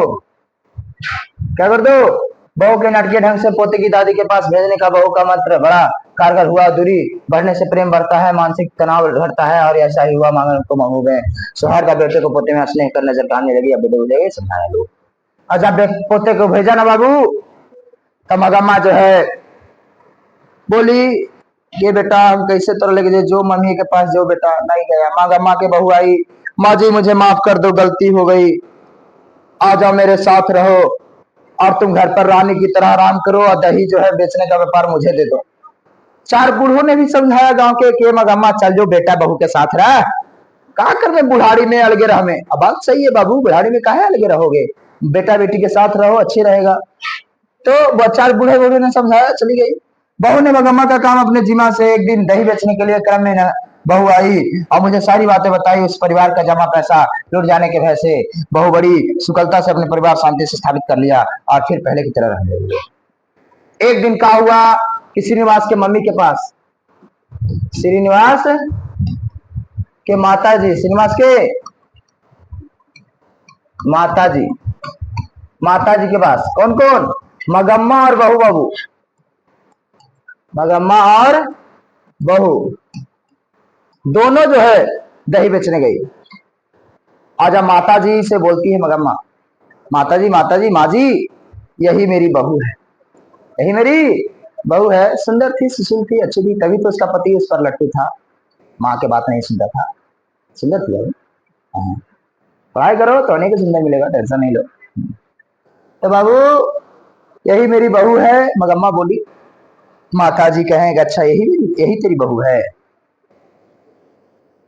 क्या कर दो? बहू के नाटकीय ढंग से पोते की दादी के पास भेजने का बहू का मंत्र बड़ा कारगर हुआ। दूरी बढ़ने से प्रेम बढ़ता है, मानसिक तनाव घटता है, और ऐसा ही हुआ मांगन को महबूब है। सुहार का बेटे को पोते में स्नेह कर नजर आने लगी। अब बेटे समझाया लोग। और जब पोते को भेजा ना बाबू, तो मगम्मा जो है बोली, ये बेटा हम कैसे तोड़ लेके जो मम्मी के पास जो बेटा नहीं गया। मगम्मा के बहू आई, माँ जी मुझे माफ कर दो, गलती हो गई, आ जाओ मेरे साथ रहो, और तुम घर पर रानी की तरह आराम करो, और दही जो है बेचने का व्यापार मुझे दे दो। 4 बूढ़ों ने भी समझाया गांव के मगम्मा चल जो बेटा बहू के साथ रह, कहा कर में बुढ़ाड़ी में अलगे रह में। अब बात सही है बाबू, बुढ़ाड़ी में काहे अलगे रहोगे, बेटा बेटी के साथ रहो, अच्छी रहेगा। तो 4 बूढ़े ने समझाया, चली गई। बहू ने मगम्मा का काम अपने जिम्मा से एक दिन दही बेचने के लिए क्रम में बहू आई और मुझे सारी बातें बताई। उस परिवार का जमा पैसा लुट जाने के भय से बहू बड़ी सुकलता से अपने परिवार शांति से स्थापित कर लिया और फिर पहले की तरह रहने लगी। एक दिन क्या हुआ कि श्रीनिवास के मम्मी के पास, श्रीनिवास के माता जी, श्रीनिवास के माता जी के पास कौन कौन, मगम्मा और बहू, बाबू मगम्मा और बहू दोनों जो है दही बेचने गई। आजा माता जी से बोलती है मगम्मा, माता जी माँ जी, यही मेरी बहू है, यही मेरी बहू है। सुंदर थी, सुशील थी, अच्छी थी, तभी तो उसका पति उस पर लट्टू था। माँ के बात नहीं सुनता था, सुंदर थी। हाँ, पढ़ाई करो तो अनेक सुंदर मिलेगा, टेंशन नहीं लो। तो बाबू यही मेरी बहू है, मगम्मा बोली। माता जी कहेंगे अच्छा यही तेरी बहू है।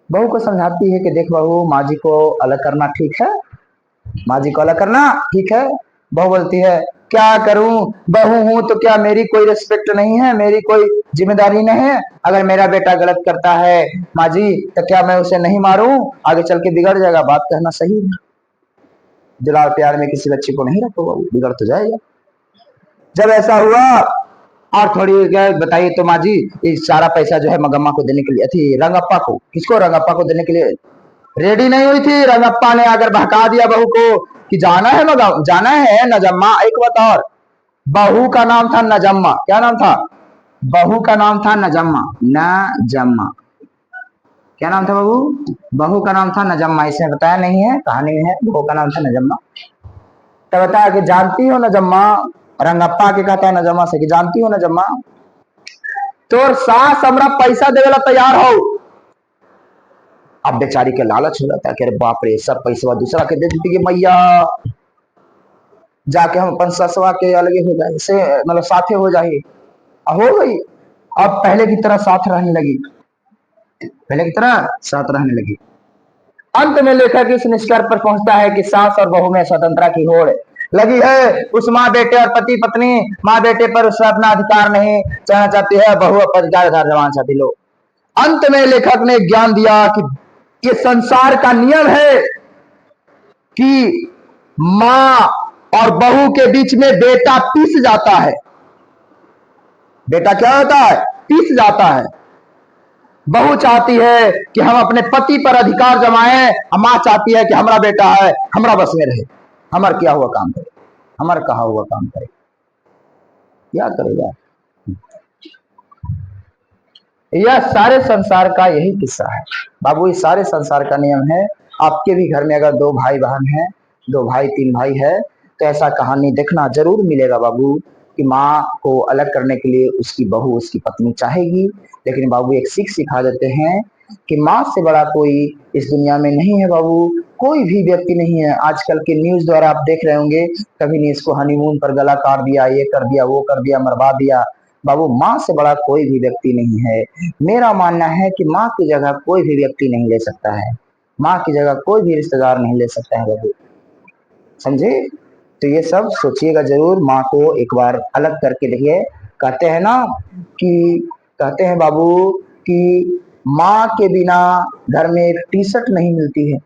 बहू को समझाती है कि देख बहू, माँ जी को अलग करना ठीक है, माँ जी को अलग करना ठीक है। बहू बोलती है क्या करूं, बहू हूं तो क्या मेरी कोई रिस्पेक्ट नहीं है, मेरी कोई जिम्मेदारी नहीं है? अगर मेरा बेटा गलत करता है माँ जी, तो क्या मैं उसे नहीं मारूं, आगे चल के बिगड़ जाएगा। बात कहना सही है, दुलार प्यार में किसी बच्चे को नहीं रखो बहू, बिगड़ तो जाएगा। जब ऐसा हुआ और थोड़ी बताइए तो माँ जी, ये सारा पैसा जो है मगम्मा को देने के लिए थी, रंगप्पा को, किसको, रंगप्पा को देने के लिए रेडी नहीं हुई थी। रंगप्पा ने अगर बहका दिया बहू को कि जाना है जाना है नजम्मा। एक बात और, बहू का नाम था नजम्मा। क्या नाम था? बहू का नाम था नजम्मा, नजम्मा। क्या नाम था बहू? बहू का नाम था नजम्मा। इसमें बताया नहीं है, कहानी में है, बहू का नाम था नजम्मा। तो बताया कि जानती हो नजम्मा, रंगप्पा के कहता है नजम्मा से कि जानती हो नजम्मा, तोर सास हमरा पैसा देवेला तैयार हो। अब बेचारी के लालच हो जाता है कि अरे बाप रे, सब पैसा दूसरा के दे देती कि मैया, जाके हम अपन ससवा के अलगे हो जाए से, मतलब साथे हो जाए। हो गई। अब पहले की तरह साथ रहने लगी, पहले की तरह साथ रहने लगी। अंत में लेखक इस निष्कर्ष पर पहुंचता है कि सास और बहू में स्वतंत्रता की होड़ लगी है। उस माँ बेटे और पति पत्नी, माँ बेटे पर उसका अपना अधिकार नहीं चाहना चाहती है, बहू पर अधिकार जमाना चाहती। लोग अंत में लेखक ने ज्ञान दिया कि ये संसार का नियम है कि माँ और बहू के बीच में बेटा पिस जाता है। बेटा क्या होता है? पिस जाता है। बहू चाहती है कि हम अपने पति पर अधिकार जमाएं, मां चाहती है कि हमारा बेटा है, हमारा बस में रहे, हमारा किया हुआ काम करे, हमारा कहा हुआ काम करे। क्या करेगा? यह सारे संसार का यही किस्सा है बाबू। इस सारे संसार का नियम है। आपके भी घर में अगर दो भाई बहन हैं, दो भाई तीन भाई है, तो ऐसा कहानी देखना जरूर मिलेगा बाबू कि माँ को अलग करने के लिए उसकी बहू, उसकी पत्नी चाहेगी, लेकिन बाबू एक सीख सिखा देते हैं कि माँ से बड़ा कोई इस दुनिया में नहीं है बाबू। कोई भी व्यक्ति नहीं है। आजकल के न्यूज द्वारा आप देख रहे होंगे, कभी ने इसको हनीमून पर गला काट दिया, ये कर दिया, वो कर दिया, मरवा दिया। बाबू माँ से बड़ा कोई भी व्यक्ति नहीं है। मेरा मानना है कि माँ की जगह कोई भी व्यक्ति नहीं ले सकता है, माँ की जगह कोई भी रिश्तेदार नहीं ले सकता है बाबू, समझे? तो ये सब सोचिएगा जरूर। माँ को एक बार अलग करके देखिए। कहते हैं ना कि, कहते हैं बाबू कि माँ के बिना घर में एक टी शर्ट नहीं मिलती है,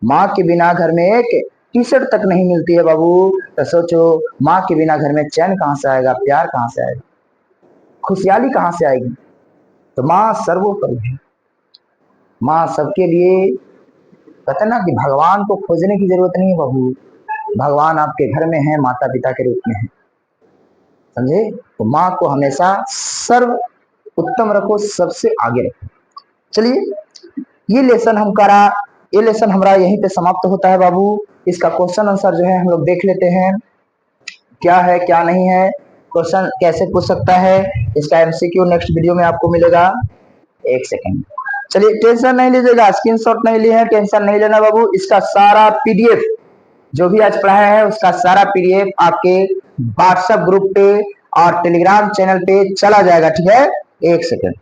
माँ के बिना घर में एक टी शर्ट तक नहीं मिलती है बाबू। तो सोचो माँ के बिना घर में चैन कहाँ से आएगा, प्यार कहाँ से आएगा, खुशहाली कहाँ से आएगी? तो माँ सर्वोपरि है, माँ सबके लिए। कहते ना कि भगवान को खोजने की जरूरत नहीं है बाबू, भगवान आपके घर में है, माता पिता के रूप में है, समझे? तो माँ को हमेशा सर्व उत्तम रखो, सबसे आगे रखो। चलिए ये लेसन हम करा, ये लेसन हमारा यहीं पे समाप्त होता है बाबू। इसका क्वेश्चन आंसर जो है हम लोग देख लेते हैं, क्या है क्या नहीं है, क्वेश्चन कैसे पूछ सकता है, इसका एमसीक्यू नेक्स्ट वीडियो में आपको मिलेगा। एक सेकेंड, चलिए टेंशन नहीं लीजिएगा, स्क्रीनशॉट नहीं लिए हैं, टेंशन नहीं लेना बाबू। इसका सारा पीडीएफ जो भी आज पढ़ाया है उसका सारा पीडीएफ आपके व्हाट्सएप ग्रुप पे और टेलीग्राम चैनल पे चला जाएगा, ठीक है? एक सेकेंड,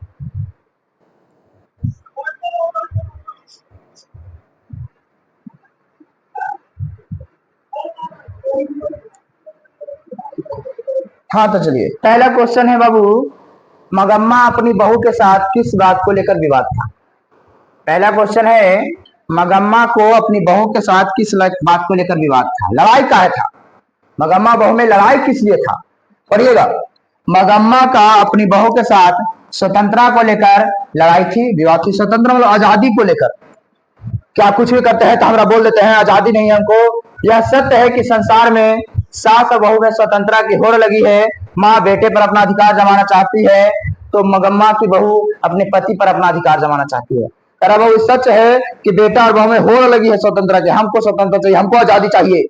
हाँ तो चलिए पहला क्वेश्चन है बाबू, मगम्मा अपनी बहू के साथ किस बात को लेकर विवाद था? पहला क्वेश्चन है, मगम्मा को अपनी बहू के साथ किस बात को लेकर विवाद था, लड़ाई काहे था? मगम्मा बहू में लड़ाई किस लिए था? पढ़िएगा। मगम्मा का अपनी बहू के साथ स्वतंत्रता को लेकर लड़ाई थी, विवाद थी। स्वतंत्र मतलब आजादी को लेकर। क्या कुछ भी करते हैं तो हमरा बोल देते हैं आजादी नहीं है हमको। यह सत्य है कि संसार में सास और बहू में स्वतंत्रता की होड़ लगी है। माँ बेटे पर अपना अधिकार जमाना चाहती है, तो मगम्मा की बहू अपने पति पर अपना अधिकार जमाना चाहती है। अरे बहू सच है कि बेटा और बहू में होड़ लगी है स्वतंत्रता की, हमको स्वतंत्रता चाहिए, हमको आजादी चाहिए,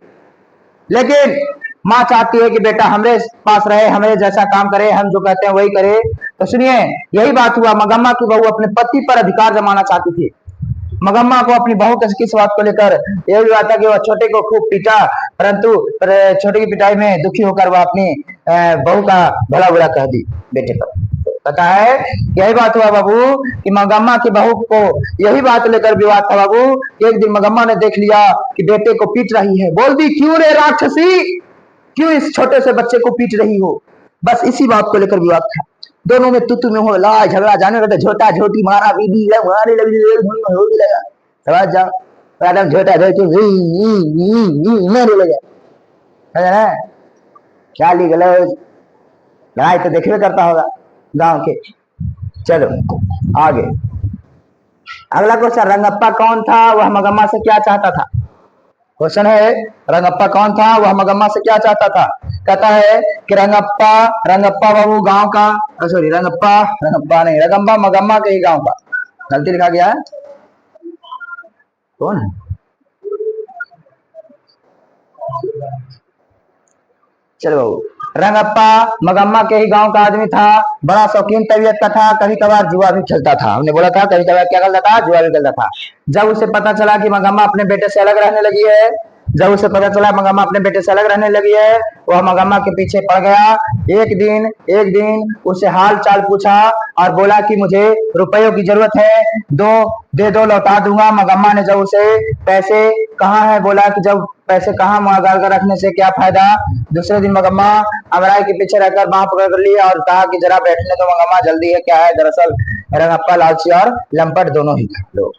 लेकिन माँ चाहती है कि बेटा हमारे पास रहे, हमें जैसा काम करे, हम जो कहते हैं वही करे। तो सुनिए यही बात हुआ, मगम्मा की बहू अपने पति पर अधिकार जमाना चाहती थी। मगम्मा को अपनी बहू किस बात को लेकर यह भी बात था कि वह छोटे को खूब पीटा, परंतु छोटे की पिटाई में दुखी होकर वह अपनी बहू का भला बुरा कह दी बेटे पर। पता है यही बात हुआ बाबू कि मगम्मा की बहू को यही बात लेकर विवाद था बाबू। एक दिन मगम्मा ने देख लिया कि बेटे को पीट रही है, बोल दी क्यों रे राक्षसी, क्यों इस छोटे से बच्चे को पीट रही हो? बस इसी बात को लेकर विवाद था। दोनों में तुतु में हो लड़ा झगड़ा, जाने लगा झोटा झोटी, मारा बीबी मारने लगी, हो भी लगा, समझ जाओ मैडम, झोटा झोटी मारने लगा, है ना? क्या ली गलौज, लड़ाई तो देखने करता होगा गांव के। चलो आगे, अगला क्वेश्चन, रंगप्पा कौन था, वह मगम्मा से क्या चाहता था? क्वेश्चन है रंगप्पा कौन था, वह मगम्मा से क्या चाहता था? कहता है कि रंगप्पा बाबू गांव का, सॉरी रंगप्पा नहीं, रंगप्पा मगम्मा के ही गांव का, गलती लिखा गया है। कौन है? चलो बाबू, रंगप्पा मगम्मा के ही गांव का आदमी था, बड़ा शौकीन तबीयत का था, कभी कभार जुआ भी खेलता था। हमने बोला था कभी कभार क्या करता था, जुआ भी खेलता था। जब उसे पता चला कि मगम्मा अपने बेटे से अलग रहने लगी है, जब उसे पता चला मंगम्मा अपने बेटे से अलग रहने लगी है, वह मंगम्मा के पीछे पड़ गया। एक दिन उसे हाल चाल पूछा और बोला कि मुझे रुपयों की जरूरत है, दे दो, लौटा दूंगा। मंगम्मा ने जब उसे पैसे कहाँ है बोला कि जब पैसे कहाँ मंगा कर रखने से क्या फायदा। दूसरे दिन मंगम्मा अमराई के पीछे रहकर बांह पकड़ ली और कहा कि जरा बैठने दो मंगम्मा, जल्दी है क्या है। दरअसल रंगप्पा लालची और लंपट दोनों ही लोग।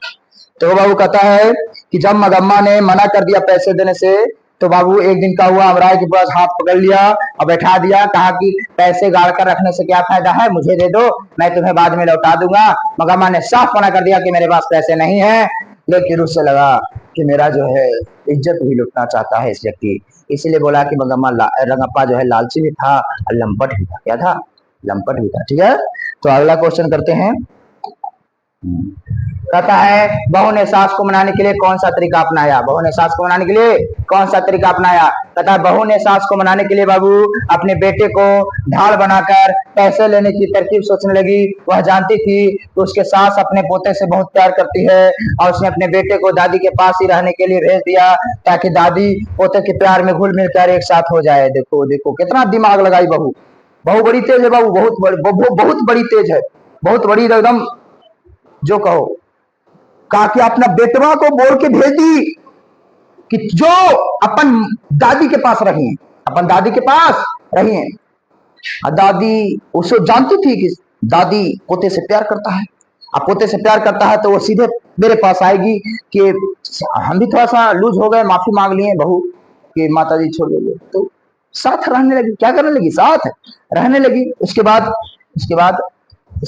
तो बाबू कहता है कि जब मंगम्मा ने मना कर दिया पैसे देने से, तो बाबू एक दिन का हुआ, अमराई के पास हाथ पकड़ लिया और बैठा दिया, कहा कि पैसे गाड़ कर रखने से क्या फायदा है, मुझे दे दो, मैं तुम्हें बाद में लौटा दूंगा। मंगम्मा ने साफ मना कर दिया कि मेरे पास पैसे नहीं है, लेकिन उससे लगा कि मेरा जो है इज्जत भी लुटना चाहता है इस व्यक्ति, इसीलिए बोला कि मंगम्मा रंगप्पा जो है लालची भी था और लंपट भी था। क्या था? लंपट भी था। ठीक है, तो अगला क्वेश्चन करते हैं। कहता है बहू ने सास को मनाने के लिए कौन सा तरीका अपनाया। बहू ने सास को मनाने के लिए कौन सा तरीका अपनाया? कहता है बहू ने सास को मनाने के लिए बाबू अपने बेटे को ढाल बनाकर पैसे लेने की तरकीब सोचने लगी। वह जानती थी कि उसके सास अपने पोते से बहुत प्यार करती है और उसने अपने बेटे को दादी के पास ही रहने के लिए भेज दिया, ताकि दादी पोते के प्यार में घुल मिलकर एक साथ हो जाए। देखो देखो कितना दिमाग लगाई बहू। बहू बड़ी तेज है बाबू, बहुत बड़ी तेज है, बहुत बड़ी एकदम, जो कहो। कहा कि अपना बेटवा को बोल के भेज दी कि जो अपन दादी के पास रही, अपन दादी के पास रही। दादी उसे जानती थी कि दादी पोते से प्यार करता है, अब पोते से प्यार करता है तो वो सीधे मेरे पास आएगी कि हम भी थोड़ा सा लूज हो गए, माफी मांग लिए बहू कि माता जी छोड़ दीजिए। तो साथ रहने लगी। क्या करने लगी? साथ रहने लगी। उसके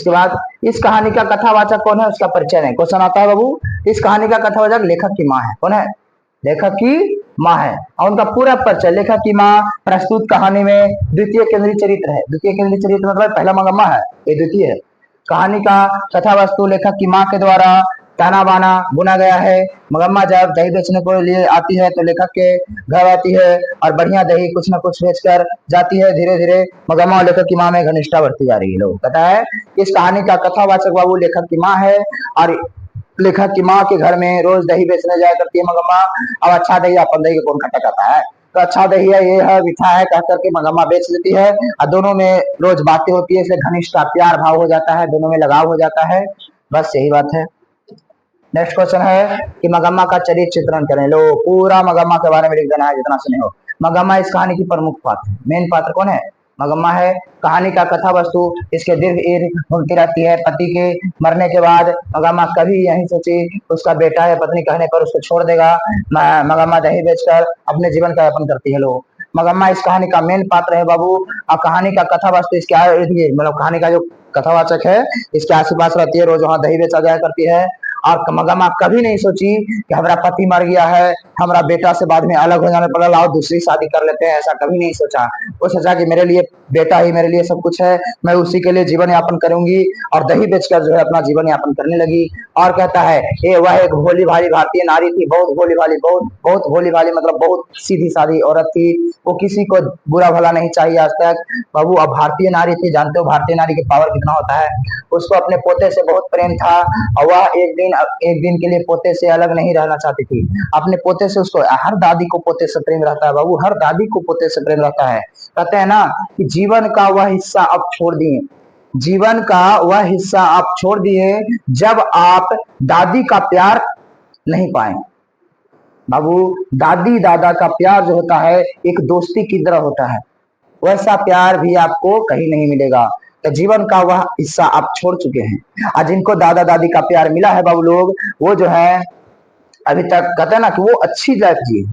बाद इस कहानी का कथावाचक कौन है, उसका परिचय नहीं। क्वेश्चन आता है बाबू, इस कहानी का कथावाचक लेखक की माँ है। कौन है? लेखक की माँ है। और उनका पूरा परिचय, लेखक की माँ प्रस्तुत कहानी में द्वितीय केंद्रीय चरित्र है। द्वितीय केंद्रीय चरित्र मतलब पहला मंगम्मा है, ये द्वितीय है। कहानी का कथा वस्तु लेखक की माँ के द्वारा ताना बाना बुना गया है। मंगम्मा जब दही बेचने के लिए आती है तो लेखक के घर आती है और बढ़िया दही कुछ न कुछ बेचकर जाती है। धीरे धीरे मंगम्मा और लेखक की माँ में घनिष्ठता बढ़ती जा रही है। लोग पता है इस कहानी का कथावाचक बाबू लेखक की माँ है और लेखक की माँ के घर में रोज दही बेचने जाया करती है मंगम्मा। अब अच्छा दही अपन दही को कौन खट्टा कहता है, तो अच्छा दही है, ये है, मीठा है कह करके मंगम्मा बेच लेती है और दोनों में रोज बातें होती है, इसलिए घनिष्ठता प्यार भाव हो जाता है, दोनों में लगाव हो जाता है। बस यही बात है। नेक्स्ट क्वेश्चन है कि मंगम्मा का चरित्र चित्रण करें। लो पूरा मंगम्मा के बारे में लिख देना है जितना सुने हो। मंगम्मा इस कहानी की प्रमुख पात्र, मेन पात्र कौन है? मंगम्मा है। कहानी का कथा वस्तु इसके दीर्घ ईर्ष घूमती रहती है। पति के मरने के बाद मंगम्मा कभी यही सोची उसका बेटा है, पत्नी कहने पर उसको छोड़ देगा। मंगम्मा दही बेचकर अपने जीवन का यापन करती है। लोग मंगम्मा इस कहानी का मेन पात्र है बाबू। और कहानी का कथा वस्तु इसके मतलब कहानी का जो कथावाचक है इसके आस पास रहती है, रोज वहां दही बेचा जाया करती है। और मंगम्मा कभी नहीं सोची कि हमारा पति मर गया है, हमारा बेटा से बाद में अलग हो जाने पर लाओ दूसरी शादी कर लेते हैं, ऐसा कभी नहीं सोचा। वो सोचा कि मेरे लिए बेटा ही मेरे लिए सब कुछ है, मैं उसी के लिए जीवन यापन करूंगी और दही बेचकर जो है अपना जीवन यापन करने लगी। और कहता है ये वह एक भोली भाली भारतीय नारी थी, बहुत भोली भाली, बहुत भोली भाली मतलब बहुत सीधी सादी औरत थी। वो किसी को बुरा भला नहीं चाहिए आज तक बाबू। अब भारतीय नारी थी, जानते हो भारतीय नारी की पावर कितना होता है। उसको अपने पोते से बहुत प्रेम था और वह एक दिन के लिए पोते से अलग नहीं रहना चाहती थी। अपने पोते से उसको, हर दादी को पोते से प्रेम रहता है बाबू, हर दादी को पोते से प्रेम रहता है। कहते हैं ना कि जीवन का वह हिस्सा अब छोड़ दिए, जीवन का वह हिस्सा आप छोड़ दिए जब आप दादी का प्यार नहीं पाए। बाबू दादी दादा का प्यार जो होता है एक दोस्ती की तरह होता है, वैसा प्यार भी आपको कहीं नहीं मिलेगा। तो जीवन का वह हिस्सा आप छोड़ चुके हैं। आज जिनको दादा दादी का प्यार मिला है बाबू लोग, वो जो है अभी तक कहते हैं ना कि वो अच्छी लाइफ जी।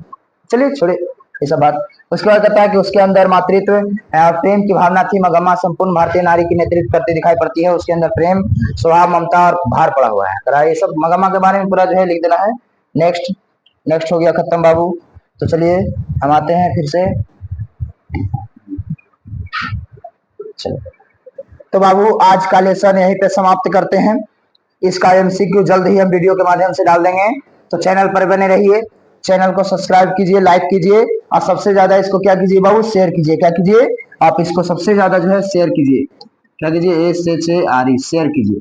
चलिए छोड़े ये सब बात। उसके बाद कहता है कि उसके अंदर मातृत्व प्रेम की भावना थी। मंगम्मा संपूर्ण भारतीय नारी की नेतृत्व करती दिखाई पड़ती है। उसके अंदर प्रेम स्वभाव ममता और भार पड़ा हुआ है। ये सब मंगम्मा के बारे में पूरा जो है लिख देना है। नेक्स्ट हो गया खत्म बाबू। तो चलिए हम आते हैं फिर से। चलो तो बाबू आज का लेसन यहीं पे समाप्त करते हैं। इसका एमसीक्यू जल्द ही हम वीडियो के माध्यम से डाल देंगे, तो चैनल पर बने रहिए। चैनल को सब्सक्राइब कीजिए, लाइक कीजिए और सबसे ज्यादा इसको क्या कीजिए बाबू, शेयर कीजिए। क्या कीजिए आप इसको सबसे ज्यादा जो है शेयर कीजिए। क्या कीजिए? SHARE शेयर कीजिए,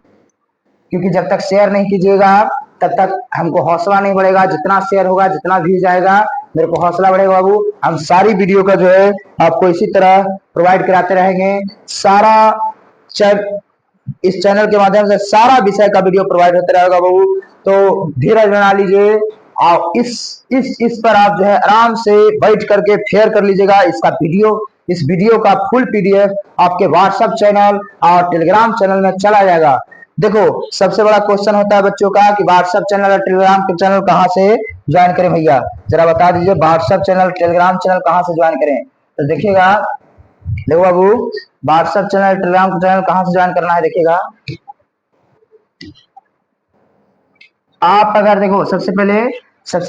क्योंकि जब तक शेयर नहीं कीजिएगा तब तक हमको हौसला नहीं बढ़ेगा। जितना शेयर होगा, जितना व्यूज आएगा, मेरे को हौसला बढ़ेगा बाबू। हम सारी वीडियो का जो है आपको इसी तरह प्रोवाइड कराते रहेंगे। सारा इस चैनल के माध्यम से सारा विषय का वीडियो प्रोवाइड होता रहेगा बाबू। तो धीरज बना लीजिए। आप इस पर आप जो है आराम से बैठ करके शेयर कर लीजिएगा इसका वीडियो। इस वीडियो का फुल पीडीएफ आपके व्हाट्सएप चैनल और टेलीग्राम चैनल में चला जाएगा। देखो, सबसे बड़ा क्वेश्चन होता है बच्चों का कि व्हाट्सएप चैनल और टेलीग्राम के चैनल कहाँ से ज्वाइन करें भैया, जरा बता दीजिए। व्हाट्सएप चैनल टेलीग्राम चैनल कहाँ से ज्वाइन करें? तो देखिएगा, देखो बाबू, व्हाट्सएप चैनल टेलीग्राम चैनल कहाँ से ज्वाइन करना है, देखिएगा। आप अगर देखो, सबसे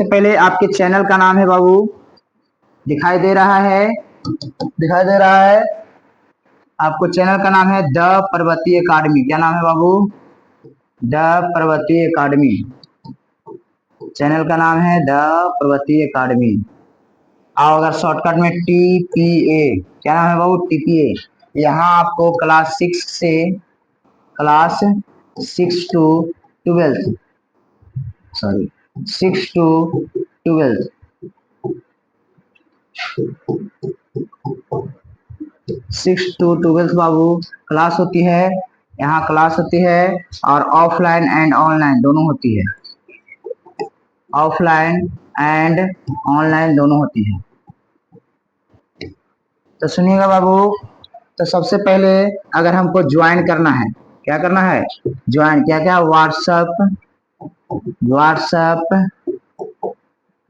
पहले आपके चैनल का नाम है बाबू, दिखाई दे रहा है, दिखाई दे रहा है आपको। चैनल का नाम है द पर्वतीय अकादमी। क्या नाम है बाबू? द पर्वतीय अकादमी। चैनल का नाम है द पर्वतीय अकादमी। और अगर शॉर्टकट में टीपीए, क्या नाम है बाबू? टीपीए। यहाँ आपको class 6 to 12, sorry 6 to 12, 6 to 12 बाबू क्लास होती है। यहाँ क्लास होती है और ऑफलाइन एंड ऑनलाइन दोनों होती है। ऑफलाइन एंड ऑनलाइन दोनों होती है। तो सुनिएगा बाबू, तो सबसे पहले अगर हमको ज्वाइन करना है, क्या करना है? ज्वाइन क्या क्या? व्हाट्सएप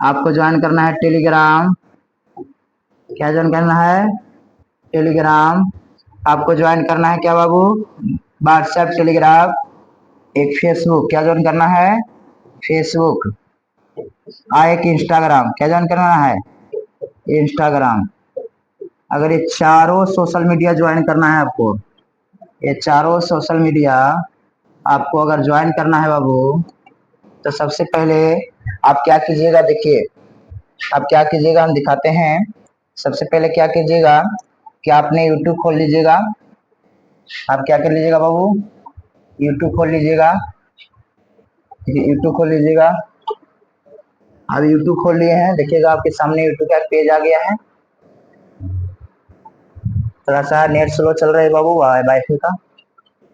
आपको ज्वाइन करना है। टेलीग्राम, क्या ज्वाइन करना है? टेलीग्राम आपको ज्वाइन करना है। क्या बाबू? WhatsApp, Telegram. एक फेसबुक, क्या ज्वाइन करना है? फेसबुक। एक इंस्टाग्राम, क्या ज्वाइन करना है? इंस्टाग्राम। अगर ये चारों सोशल मीडिया ज्वाइन करना है आपको, ये चारों सोशल मीडिया आपको अगर ज्वाइन करना है बाबू, तो सबसे पहले आप क्या कीजिएगा, देखिए आप क्या कीजिएगा, हम दिखाते हैं। सबसे पहले क्या कीजिएगा कि आपने यूट्यूब खोल लीजिएगा। आप क्या कर लीजिएगा बाबू? यूट्यूब खोल लीजिएगा। यूट्यूब खोल लीजिएगा। अब यूट्यूब खोल लिए हैं, देखिएगा आपके सामने यूट्यूब का पेज आ गया है। थोड़ा सा नेट स्लो चल रहा है बाबू, वाईफाई का,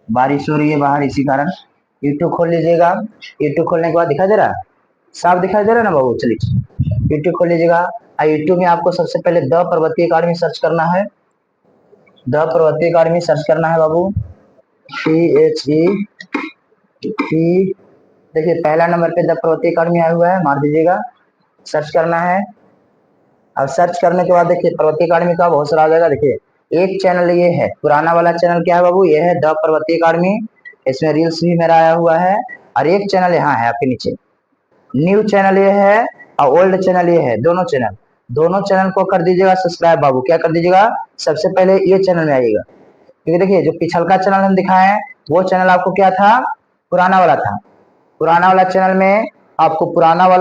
बारिश हो रही है बाहर, इसी कारण। यूट्यूब खोल लीजिएगा। यूट्यूब खोलने के बाद दिखाई दे रहा है, साफ दिखाई दे रहा है ना बाबू? चलिए यूट्यूब खोल लीजिएगा। यूट्यूब में आपको सबसे पहले द पर्वतीय अकादमी सर्च करना है। द पर्वतीय अकादमी सर्च करना है बाबू। THE, देखिए पहला नंबर पे द पर्वतीय अकादमी आया हुआ है, मार दीजिएगा। सर्च करना है। अब सर्च करने के बाद देखिए पर्वतीय अकादमी का बहुत सारा आ जाएगा। देखिए एक चैनल ये है, पुराना वाला चैनल क्या है बाबू? ये है द पर्वतीय अकादमी। इसमें रील्स भी मेरा आया हुआ है। और एक चैनल यहाँ है आपके नीचे, न्यू चैनल ये है और ओल्ड चैनल ये है। दोनों चैनल को कर दीजिएगा सब्सक्राइब बाबू। क्या कर दीजिएगा? सबसे पहले ये चैनल में आइएगा, क्योंकि देखिए जो पिछलका चैनल हम दिखाए हैं वो चैनल आपको क्या था? पुराना वाला था। पुराना वाला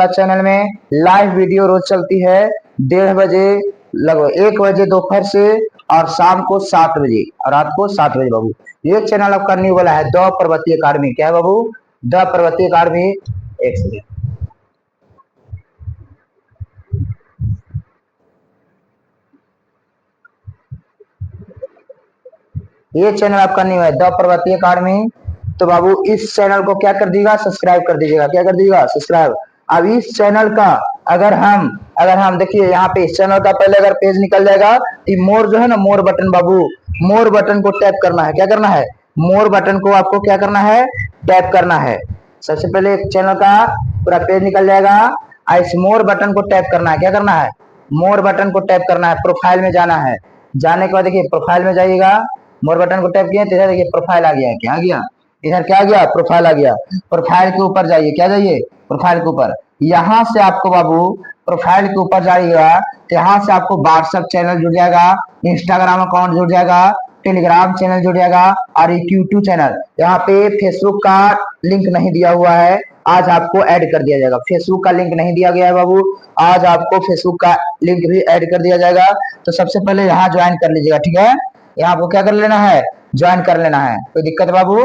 चैनल में लाइव वीडियो रोज चलती है 1:30 बजे, लगभग 1 बजे दोपहर से, और शाम को 7 बजे और रात को 7 बजे बाबू। ये चैनल आपका न्यू वाला है, द पर्वतीय अकादमी। क्या है बाबू? द पर्वतीय अकादमी। एक सेकेंड, ये चैनल आपका न्यू है, द पर्वतीय अकादमी। तो बाबू इस चैनल को क्या कर दीजिएगा? सब्सक्राइब कर दीजिएगा। क्या कर दीजिएगा? सब्सक्राइब। अब इस चैनल का अगर हम देखिए यहाँ पे इस चैनल का पहले अगर पेज निकल जाएगा, तो मोर जो है ना, मोर बटन बाबू, मोर बटन को टैप करना है। क्या करना है? मोर बटन को आपको क्या करना है? टैप करना है। सबसे पहले एक चैनल का पूरा पेज निकल जाएगा, इस मोर बटन को टैप करना है। क्या करना है? मोर बटन को टैप करना है। प्रोफाइल में जाना है। जाने के बाद देखिए प्रोफाइल में जाइएगा, मोर बटन को टैप किए तो इधर देखिए प्रोफाइल आ गया है। क्या आ गया? इधर क्या आ गया? प्रोफाइल आ गया। प्रोफाइल के ऊपर जाइए। क्या जाइए? प्रोफाइल के ऊपर। यहाँ से आपको बाबू प्रोफाइल के ऊपर जाइएगा तो यहाँ से आपको व्हाट्सएप चैनल जुड़ जाएगा, इंस्टाग्राम अकाउंट जुड़ जाएगा, टेलीग्राम चैनल जुड़ जाएगा और एक यूट्यूब चैनल। यहाँ पे फेसबुक का लिंक नहीं दिया हुआ है, आज आपको ऐड कर दिया जाएगा। फेसबुक का लिंक नहीं दिया गया है बाबू, आज आपको फेसबुक का लिंक भी ऐड कर दिया जाएगा। तो सबसे पहले यहाँ ज्वाइन कर लीजिएगा, ठीक है? यहाँ आपको क्या कर लेना है? ज्वाइन कर लेना है। कोई दिक्कत बाबू?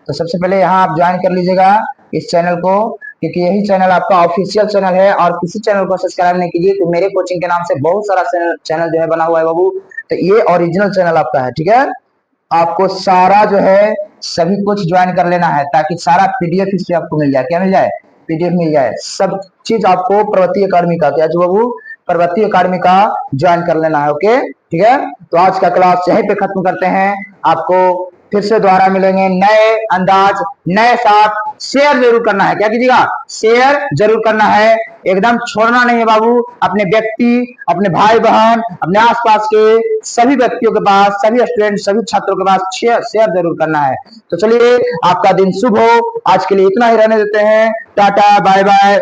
तो सबसे पहले यहाँ आप ज्वाइन कर लीजिएगा इस चैनल को। क्योंकि यही चैनल आपका ऑफिशियल चैनल है और किसी चैनल को सब्सक्राइब नहीं कीजिए तो मेरे कोचिंग के नाम से बहुत सारा चैनल जो है बना हुआ है बाबू। तो ये ओरिजिनल चैनल आपका है, ठीक है। आपको सारा जो है सभी कुछ ज्वाइन कर लेना है ताकि सारा पीडीएफ इससे आपको मिल जाए। क्या मिल जाए? पीडीएफ मिल जाए। सब चीज आपको प्रवृत्ति अकादमी का, क्या बाबू? प्रवृत्ति अकादमी का ज्वाइन कर लेना है। ओके, ठीक है। तो आज का क्लास यहीं पे खत्म करते हैं। आपको फिर से दोबारा मिलेंगे नए अंदाज नए साथ। शेयर जरूर करना है, क्या कीजिएगा? शेयर जरूर करना है, एकदम छोड़ना नहीं है बाबू। अपने व्यक्ति, अपने भाई बहन, अपने आसपास के सभी व्यक्तियों के पास, सभी स्टूडेंट, सभी छात्रों के पास शेयर जरूर करना है। तो चलिए, आपका दिन शुभ हो। आज के लिए इतना ही रहने देते हैं। Tata, bye bye.